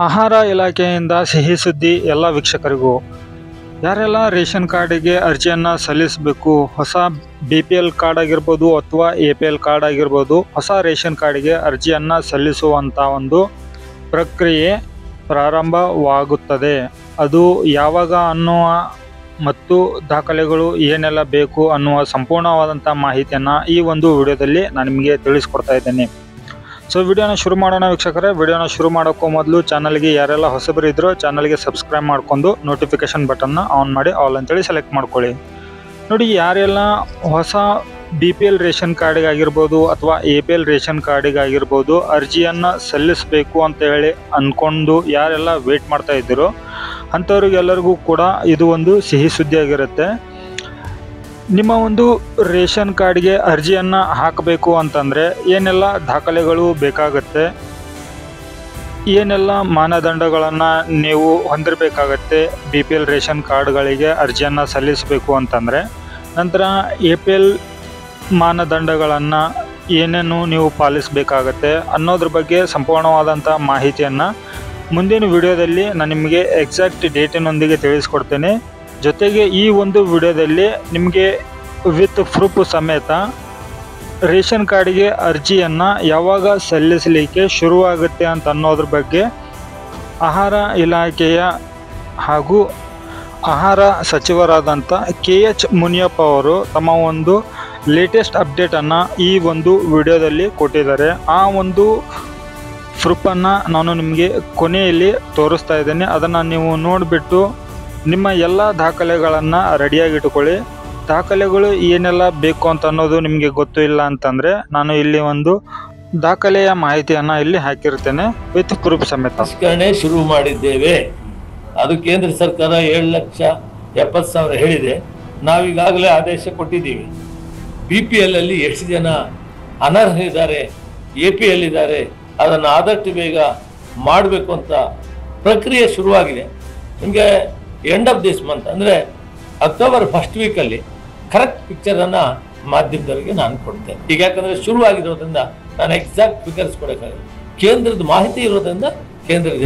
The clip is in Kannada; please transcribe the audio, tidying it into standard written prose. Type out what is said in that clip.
ಆಹಾರ ಇಲಾಖೆಯಿಂದ ಸಿಹಿ ಸುದ್ದಿ ಎಲ್ಲ ವೀಕ್ಷಕರಿಗೂ. ಯಾರೆಲ್ಲ ರೇಷನ್ ಕಾರ್ಡಿಗೆ ಅರ್ಜಿಯನ್ನು ಸಲ್ಲಿಸಬೇಕು, ಹೊಸ BPL ಕಾರ್ಡ್ ಆಗಿರ್ಬೋದು ಅಥವಾ APL ಕಾರ್ಡ್ ಆಗಿರ್ಬೋದು, ಹೊಸ ರೇಷನ್ ಕಾರ್ಡಿಗೆ ಅರ್ಜಿಯನ್ನು ಸಲ್ಲಿಸುವಂಥ ಒಂದು ಪ್ರಕ್ರಿಯೆ ಪ್ರಾರಂಭವಾಗುತ್ತದೆ. ಅದು ಯಾವಾಗ ಅನ್ನುವ ಮತ್ತು ದಾಖಲೆಗಳು ಏನೆಲ್ಲ ಬೇಕು ಅನ್ನುವ ಸಂಪೂರ್ಣವಾದಂಥ ಮಾಹಿತಿಯನ್ನು ಈ ಒಂದು ವಿಡಿಯೋದಲ್ಲಿ ನಾನು ನಿಮಗೆ ತಿಳಿಸ್ಕೊಡ್ತಾ ಇದ್ದೇನೆ. ಸೊ ವಿಡಿಯೋನ ಶುರು ಮಾಡೋಣ ವೀಕ್ಷಕರೇ. ವಿಡಿಯೋನ ಶುರು ಮಾಡೋಕ್ಕೂ ಮೊದಲು ಚಾನಲ್ಗೆ ಯಾರೆಲ್ಲ ಹೊಸಬರು ಇದ್ರೋ ಚಾನಲ್ಗೆ ಸಬ್ಸ್ಕ್ರೈಬ್ ಮಾಡಿಕೊಂಡು ನೋಟಿಫಿಕೇಶನ್ ಬಟನ್ನ ಆನ್ ಮಾಡಿ ಆಲ್ ಅಂತೇಳಿ ಸೆಲೆಕ್ಟ್ ಮಾಡ್ಕೊಳ್ಳಿ. ನೋಡಿ, ಯಾರೆಲ್ಲ ಹೊಸ BPL ರೇಷನ್ ಕಾರ್ಡಿಗಾಗಿರ್ಬೋದು ಅಥವಾ APL ರೇಷನ್ ಕಾರ್ಡಿಗಾಗಿರ್ಬೋದು ಅರ್ಜಿಯನ್ನು ಸಲ್ಲಿಸಬೇಕು ಅಂತ ಹೇಳಿ ಅಂದ್ಕೊಂಡು ಯಾರೆಲ್ಲ ವೇಟ್ ಮಾಡ್ತಾ ಇದ್ದೀರೋ ಅಂಥವ್ರಿಗೆಲ್ಲರಿಗೂ ಕೂಡ ಇದು ಒಂದು ಸಿಹಿ ಸುದ್ದಿಯಾಗಿರುತ್ತೆ. ನಿಮ್ಮ ಒಂದು ರೇಷನ್ ಕಾರ್ಡ್ಗೆ ಅರ್ಜಿಯನ್ನು ಹಾಕಬೇಕು ಅಂತಂದರೆ ಏನೆಲ್ಲ ದಾಖಲೆಗಳು ಬೇಕಾಗುತ್ತೆ, ಏನೆಲ್ಲ ಮಾನದಂಡಗಳನ್ನು ನೀವು ಹೊಂದಿರಬೇಕಾಗತ್ತೆ BPL ರೇಷನ್ ಕಾರ್ಡ್ಗಳಿಗೆ ಅರ್ಜಿಯನ್ನು ಸಲ್ಲಿಸಬೇಕು ಅಂತಂದರೆ, ನಂತರ APL ಮಾನದಂಡಗಳನ್ನು ಏನೇನು ನೀವು ಪಾಲಿಸಬೇಕಾಗತ್ತೆ ಅನ್ನೋದ್ರ ಬಗ್ಗೆ ಸಂಪೂರ್ಣವಾದಂಥ ಮಾಹಿತಿಯನ್ನು ಮುಂದಿನ ವಿಡಿಯೋದಲ್ಲಿ ನಾನು ನಿಮಗೆ ಎಕ್ಸಾಕ್ಟ್ ಡೇಟಿನೊಂದಿಗೆ ತಿಳಿಸ್ಕೊಡ್ತೇನೆ. ಜೊತೆಗೆ ಈ ಒಂದು ವಿಡಿಯೋದಲ್ಲಿ ನಿಮಗೆ ವಿತ್ ಪ್ರೂಫ್ ಸಮೇತ ರೇಷನ್ ಕಾರ್ಡಿಗೆ ಅರ್ಜಿಯನ್ನು ಯಾವಾಗ ಸಲ್ಲಿಸಲಿಕ್ಕೆ ಶುರುವಾಗುತ್ತೆ ಅಂತ ಅನ್ನೋದ್ರ ಬಗ್ಗೆ ಆಹಾರ ಇಲಾಖೆಯ ಹಾಗೂ ಆಹಾರ ಸಚಿವರಾದಂಥ KH ಮುನಿಯಪ್ಪ ಅವರು ತಮ್ಮ ಒಂದು ಲೇಟೆಸ್ಟ್ ಅಪ್ಡೇಟನ್ನು ಈ ಒಂದು ವಿಡಿಯೋದಲ್ಲಿ ಕೊಟ್ಟಿದ್ದಾರೆ. ಆ ಒಂದು ಪ್ರೂಫನ್ನು ನಾನು ನಿಮಗೆ ಕೊನೆಯಲ್ಲಿ ತೋರಿಸ್ತಾ ಇದ್ದೇನೆ. ಅದನ್ನು ನೀವು ನೋಡಿಬಿಟ್ಟು ನಿಮ್ಮ ಎಲ್ಲ ದಾಖಲೆಗಳನ್ನು ರೆಡಿಯಾಗಿಟ್ಕೊಳ್ಳಿ. ದಾಖಲೆಗಳು ಏನೆಲ್ಲ ಬೇಕು ಅಂತ ಅನ್ನೋದು ನಿಮಗೆ ಗೊತ್ತು ಇಲ್ಲ ಅಂತಂದರೆ ನಾನು ಇಲ್ಲಿ ಒಂದು ದಾಖಲೆಯ ಮಾಹಿತಿಯನ್ನು ಇಲ್ಲಿ ಹಾಕಿರ್ತೇನೆ ವಿತ್ ಪ್ರೂಫ್ ಸಮೇತ. ಸಂಸ್ಕರಣೆ ಶುರು ಮಾಡಿದ್ದೇವೆ. ಅದು ಕೇಂದ್ರ ಸರ್ಕಾರ 7,70,000 ಹೇಳಿದೆ. ನಾವೀಗಾಗಲೇ ಆದೇಶ ಕೊಟ್ಟಿದ್ದೀವಿ. BPL ಅಲ್ಲಿ ಎಷ್ಟು ಜನ ಅನರ್ಹರಿದ್ದಾರೆ, APL ಇದ್ದಾರೆ, ಅದನ್ನು ಆದಷ್ಟು ಬೇಗ ಮಾಡಬೇಕು ಅಂತ ಪ್ರಕ್ರಿಯೆ ಶುರುವಾಗಿದೆ. ನಿಮಗೆ ಎಂಡ್ ಆಫ್ ದಿಸ್ ಮಂತ್ ಅಂದರೆ ಅಕ್ಟೋಬರ್ ಫಸ್ಟ್ ವೀಕಲ್ಲಿ ಕರೆಕ್ಟ್ ಪಿಕ್ಚರನ್ನು ಮಾಧ್ಯಮದವರಿಗೆ ನಾನು ಕೊಡ್ತೇನೆ. ಈಗ ಯಾಕಂದರೆ ಶುರುವಾಗಿರೋದ್ರಿಂದ ನಾನು ಎಕ್ಸಾಕ್ಟ್ ಫಿಗರ್ಸ್ ಕೊಡೋಕ್ಕಾಗಲ್ಲ. ಕೇಂದ್ರದ ಮಾಹಿತಿ ಇರೋದ್ರಿಂದ ಕೇಂದ್ರದ